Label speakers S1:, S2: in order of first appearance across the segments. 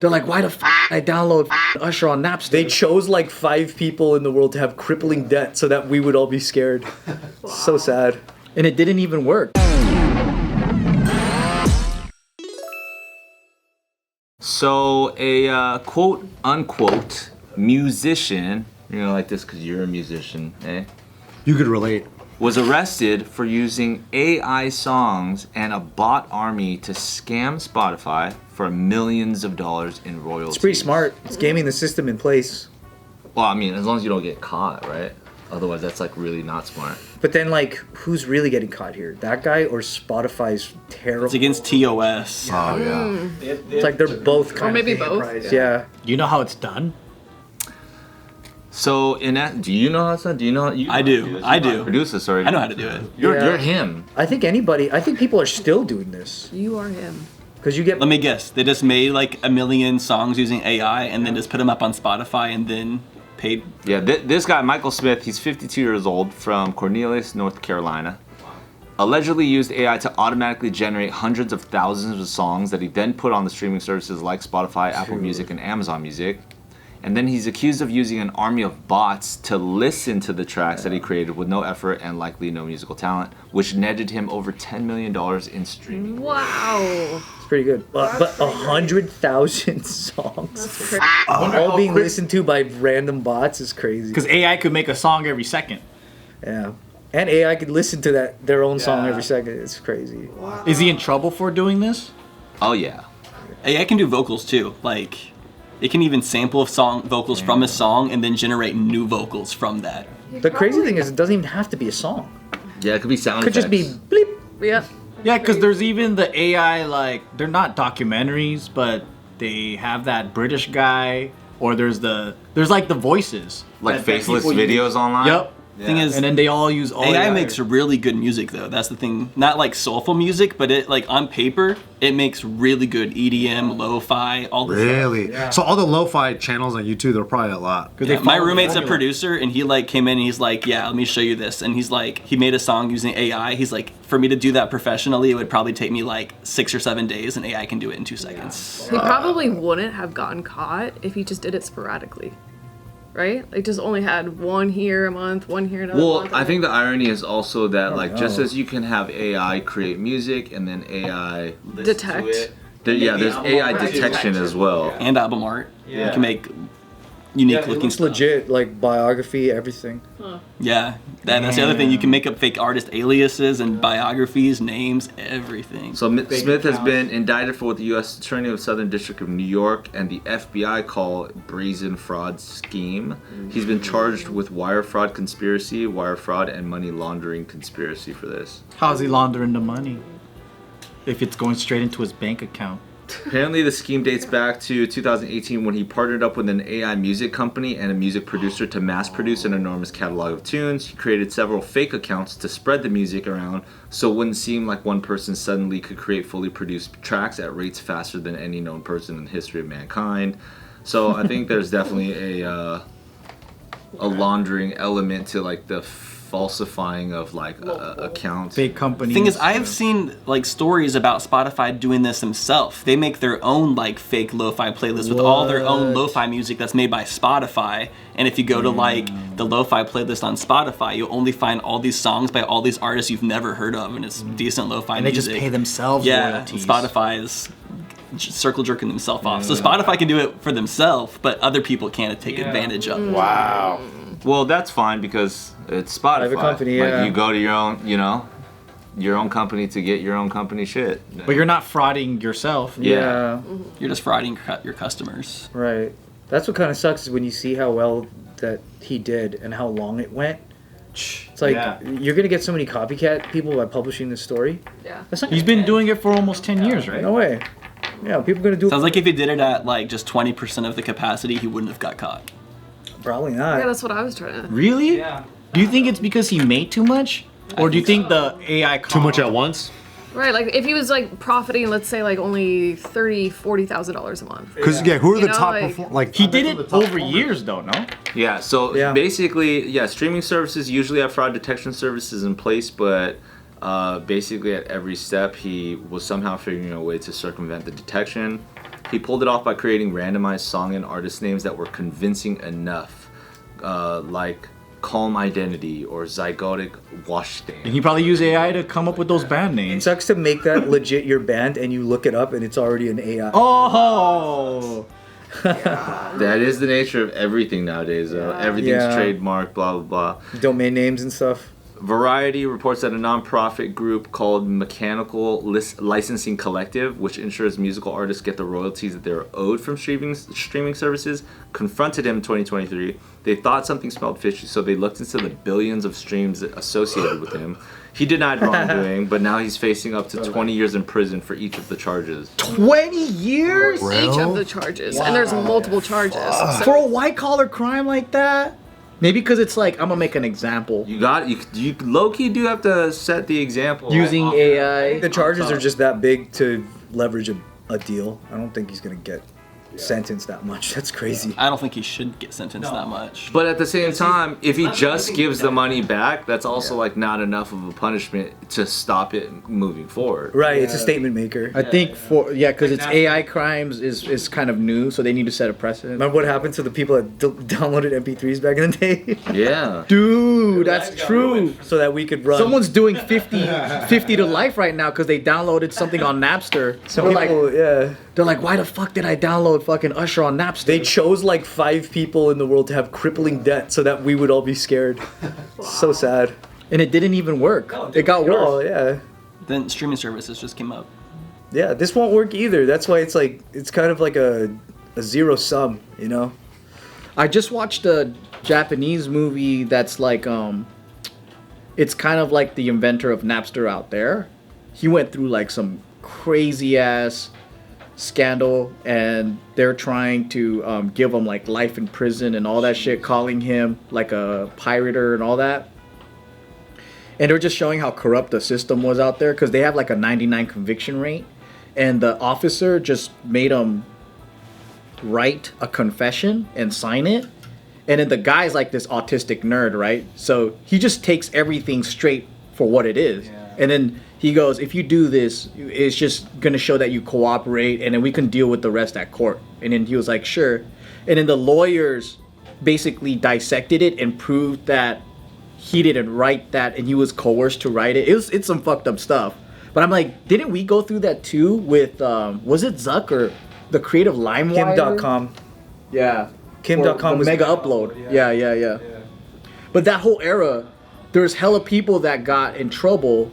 S1: They're like, why the f I download Usher on Napster? They chose like 5 people in the world to have crippling debt so that we would all be scared. Wow. So sad. And it didn't even work.
S2: So a quote unquote musician, you're gonna like this because you're a musician, eh?
S3: You could relate.
S2: Was arrested for using AI songs and a bot army to scam Spotify for millions of dollars in royalties.
S1: It's pretty smart. It's gaming the system in place.
S2: Well, I mean, as long as you don't get caught, right? Otherwise, that's like really not smart.
S1: But then, like, who's really getting caught here? That guy or Spotify's terrible?
S4: It's against TOS.
S3: Yeah. Oh, yeah.
S1: It's like they're both kind
S5: or maybe
S1: of
S5: both.
S1: Yeah.
S6: You know how it's done?
S2: So, do you know how it's done? Do you know?
S4: I do. I do.
S2: Produce this already.
S4: I know how to do it.
S2: You're him.
S1: I think people are still doing this.
S5: You are him.
S1: Because you get.
S4: Let me guess. They just made like 1 million songs using AI and then just put them up on Spotify and then paid.
S2: Yeah, this guy, Michael Smith, he's 52 years old from Cornelius, North Carolina. Allegedly used AI to automatically generate hundreds of thousands of songs that he then put on the streaming services like Spotify, Apple Music, and Amazon Music. And then he's accused of using an army of bots to listen to the tracks that he created with no effort and likely no musical talent, which netted him over $10 million in streaming.
S5: Wow.
S1: It's pretty good. But 100,000 songs.
S5: That's crazy.
S1: All being listened to by random bots is crazy.
S6: Because AI could make a song every second.
S1: Yeah. And AI could listen to their own song every second. It's crazy.
S6: Wow. Is he in trouble for doing this?
S2: Oh, yeah.
S4: AI can do vocals too. Like, it can even sample vocals from a song and then generate new vocals from that.
S1: The crazy thing is it doesn't even have to be a song.
S2: Yeah, it could be sound
S1: effects. It could just be bleep.
S5: Yep.
S6: Yeah, because there's even the AI, like, they're not documentaries, but they have that British guy, or there's like the voices.
S2: Like faceless videos online?
S6: Yep.
S2: Yeah.
S6: Thing is, and then they all use
S4: AI makes really good music though. That's the thing. Not like soulful music, but it like on paper it makes really good EDM, lo-fi, all the
S3: Really?
S4: stuff.
S3: So all the lo-fi channels on YouTube, they're probably a lot.
S4: Yeah, my roommate's a producer, and he like came in and he's like, "Yeah, let me show you this." And he's like, he made a song using AI. He's like, for me to do that professionally, it would probably take me like 6 or 7 days, and AI can do it in 2 seconds.
S5: He probably wouldn't have gotten caught if he just did it sporadically. Right? Like just only had one here a month, one here another month.
S2: Well, I think the irony is also that like just as you can have AI create music and then AI
S5: detect.
S2: To it, there's AI detection as well.
S4: And album art. Yeah. You can make unique looking stuff.
S1: Legit, like biography, everything.
S5: Huh.
S4: Yeah, that's the other thing. You can make up fake artist aliases and biographies, names, everything.
S2: So Smith has been indicted for what the U.S. Attorney of the Southern District of New York and the FBI call brazen fraud scheme. He's been charged with wire fraud conspiracy, wire fraud, and money laundering conspiracy for this.
S6: How's he laundering the money? If it's going straight into his bank account.
S2: Apparently the scheme dates back to 2018 when he partnered up with an AI music company and a music producer to mass produce an enormous catalog of tunes. He created several fake accounts to spread the music around so it wouldn't seem like one person suddenly could create fully produced tracks at rates faster than any known person in the history of mankind. So I think there's definitely a laundering element to like the falsifying of like accounts.
S6: Fake companies.
S4: Thing is, I've seen like stories about Spotify doing this themselves. They make their own like fake lo-fi playlist with all their own lo-fi music that's made by Spotify. And if you go to like the lo-fi playlist on Spotify, you'll only find all these songs by all these artists you've never heard of, and it's decent lo-fi
S6: and they
S4: music.
S6: just pay themselves royalties.
S4: Spotify is circle jerking themselves off. So Spotify can do it for themselves, but other people can't take advantage of it.
S3: Wow.
S2: Well, that's fine because it's Spotify.
S1: Private company,
S2: like you go to your own, your own company to get your own company shit.
S6: But you're not frauding yourself.
S1: Yeah.
S4: You're just frauding your customers.
S1: Right. That's what kind of sucks is when you see how well that he did and how long it went. It's like you're gonna get so many copycat people by publishing this story.
S5: Yeah.
S6: He's been doing it for almost 10 years, right?
S1: No way. Yeah, people are gonna do it.
S4: Sounds like if he did it at like just 20% of the capacity, he wouldn't have got caught.
S1: Probably not.
S5: Yeah, that's what I was trying to.
S6: Really? Yeah. Do you think it's because he made too much? Or do you think the AI
S3: Too much at once?
S5: Right, like if he was like profiting, let's say like only $40,000 a month.
S3: Because who are the
S5: know,
S3: top
S5: like-
S3: performers? Like
S6: He did it over years though, no?
S2: Yeah, so basically, streaming services usually have fraud detection services in place, but basically at every step he was somehow figuring a way to circumvent the detection. He pulled it off by creating randomized song and artist names that were convincing enough, like Calm Identity or Zygotic Wash Stand.
S6: And he probably used AI to come up with those band
S1: It
S6: names.
S1: sucks to make that legit your band and you look it up and it's already an AI.
S6: Oh!
S2: That is the nature of everything nowadays, though. Everything's
S1: Yeah.
S2: trademarked, blah, blah, blah.
S1: Domain names and stuff.
S2: Variety reports that a nonprofit group called Mechanical Licensing Collective, which ensures musical artists get the royalties that they're owed from streaming services, confronted him in 2023. They thought something smelled fishy, so they looked into the billions of streams associated with him. He denied wrongdoing, but now he's facing up to 20 years in prison for each of the charges.
S6: 20 years?
S5: Each of the charges, and there's multiple charges. So
S6: For a white collar crime like that? Maybe because it's like, I'm gonna make an example.
S2: You low-key do have to set the example.
S6: Using AI.
S1: The charges are just that big to leverage a deal. I don't think he's gonna get sentenced that much. That's crazy.
S4: I don't think he should get sentenced that much.
S2: But at the same time, if he just gives the money back, that's also like not enough of a punishment to stop it moving forward.
S1: Right, it's a statement maker.
S6: I think because it's AI crimes is kind of new, so they need to set a precedent.
S1: Remember what happened to the people that downloaded MP3s back in the day?
S2: Yeah.
S6: Dude, that's true.
S1: So that we could run.
S6: Someone's doing 50 to life right now because they downloaded something on Napster.
S1: Some
S6: they're like,
S1: people, yeah.
S6: they're like, why the fuck did I download fucking Usher on Napster?
S1: They chose like 5 people in the world to have crippling debt so that we would all be scared. So sad.
S6: And it didn't even work. It got worse.
S1: Oh, yeah.
S4: Then streaming services just came up.
S1: Yeah, this won't work either. That's why it's like, it's kind of like a zero sum, you know?
S6: I just watched a Japanese movie that's like, it's kind of like the inventor of Napster out there. He went through like some crazy ass scandal and they're trying to give him like life in prison and all that shit, calling him like a pirater and all that. And they're just showing how corrupt the system was out there because they have like a 99 conviction rate. And the officer just made him write a confession and sign it. And then the guy's like this autistic nerd, right? So he just takes everything straight for what it is. Yeah. And then he goes, if you do this, it's just going to show that you cooperate and then we can deal with the rest at court. And then he was like, sure. And then the lawyers basically dissected it and proved that he didn't write that and he was coerced to write it. It's some fucked up stuff. But I'm like, didn't we go through that too with, was it Zuck or the creative LimeWire?
S1: Kim.com.
S6: Yeah.
S1: Kim.com was
S6: Mega Upload. Yeah. But that whole era, there's hella people that got in trouble.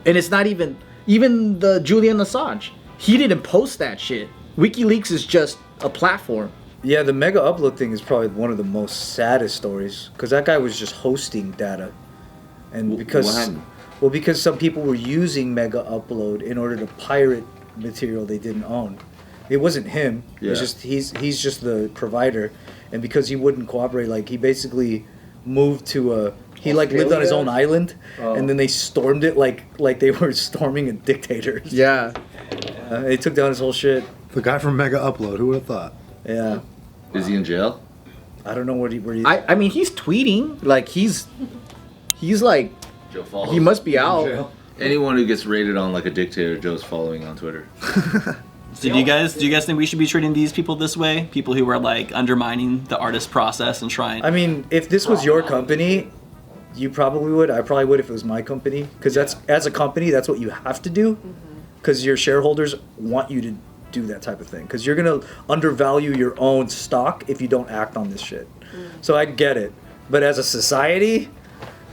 S6: And it's not even the Julian Assange. He didn't post that shit. WikiLeaks is just a platform.
S1: Yeah, the Mega Upload thing is probably one of the most saddest stories because that guy was just hosting data, and because some people were using Mega Upload in order to pirate material they didn't own. It wasn't him. Yeah. It was just he's just the provider, and because he wouldn't cooperate, like he basically moved to he like lived on his own island, and then they stormed it like they were storming a dictator.
S6: Yeah,
S1: they took down his whole shit.
S3: The guy from Mega Upload, who would have thought?
S1: Yeah.
S2: Is he in jail?
S1: I don't know where he.
S6: I mean, he's tweeting like he's like he must be out.
S2: Anyone who gets rated on like a dictator, Joe's following on Twitter.
S4: So do you guys think we should be treating these people this way? People who are like undermining the artist process and trying.
S1: I mean, if this was your company, you probably would. I probably would if it was my company, because that's as a company, that's what you have to do, because your shareholders want you to do that type of thing, because you're gonna undervalue your own stock if you don't act on this shit. So I get it, but as a society,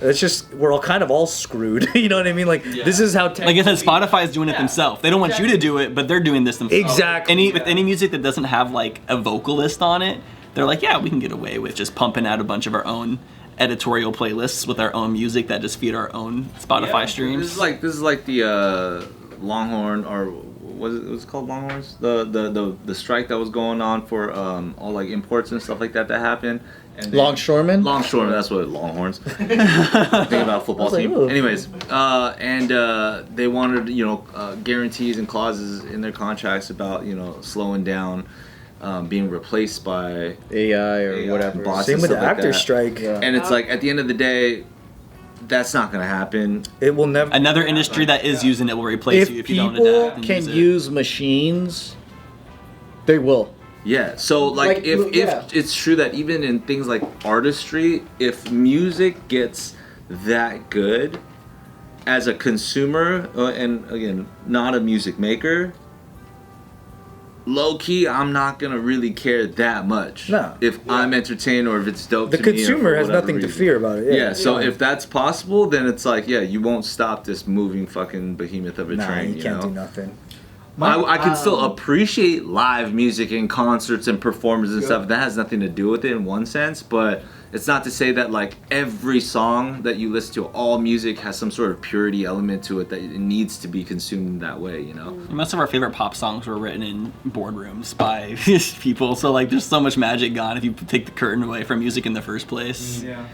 S1: it's just we're all kind of all screwed. You know what I mean? Like this is how.
S4: Like I said, Spotify is doing it themselves. They don't want you to do it, but they're doing this themselves.
S1: Exactly.
S4: With any music that doesn't have like a vocalist on it, they're like, yeah, we can get away with just pumping out a bunch of our own editorial playlists with our own music that just feed our own Spotify streams.
S2: This is like the Longhorn, or was it called Longhorns? The strike that was going on for all like imports and stuff like that happened. And
S6: Longshoremen,
S2: that's what Longhorns. Think about football team.
S1: Ooh.
S2: Anyways, they wanted guarantees and clauses in their contracts about slowing down being replaced by
S6: AI or whatever.
S2: bots
S1: Same
S2: and
S1: with the
S2: stuff like
S1: actor
S2: that.
S1: strike.
S6: Yeah.
S2: And it's like at the end of the day, that's not gonna happen.
S1: It will never.
S4: Another industry that is using it will replace
S6: If
S4: you if you don't
S6: people
S4: adapt. And
S6: can
S4: use it.
S6: use machines They will.
S2: Yeah, so like if it's true that even in things like artistry, if music gets that good as a consumer, and again, not a music maker, low key, I'm not gonna really care that much.
S1: No.
S2: If I'm entertained or if it's dope
S1: The
S2: to me.
S1: consumer has nothing to fear about it.
S2: Yeah, so if that's possible, then it's like, yeah, you won't stop this moving fucking behemoth of a train.
S1: You can't do nothing.
S2: I can still appreciate live music and concerts and performances and stuff. That has nothing to do with it in one sense, but it's not to say that like every song that you listen to, all music has some sort of purity element to it that it needs to be consumed that way, you know?
S4: Most of our favorite pop songs were written in boardrooms by people, so like there's so much magic gone if you take the curtain away from music in the first place.
S7: Yeah.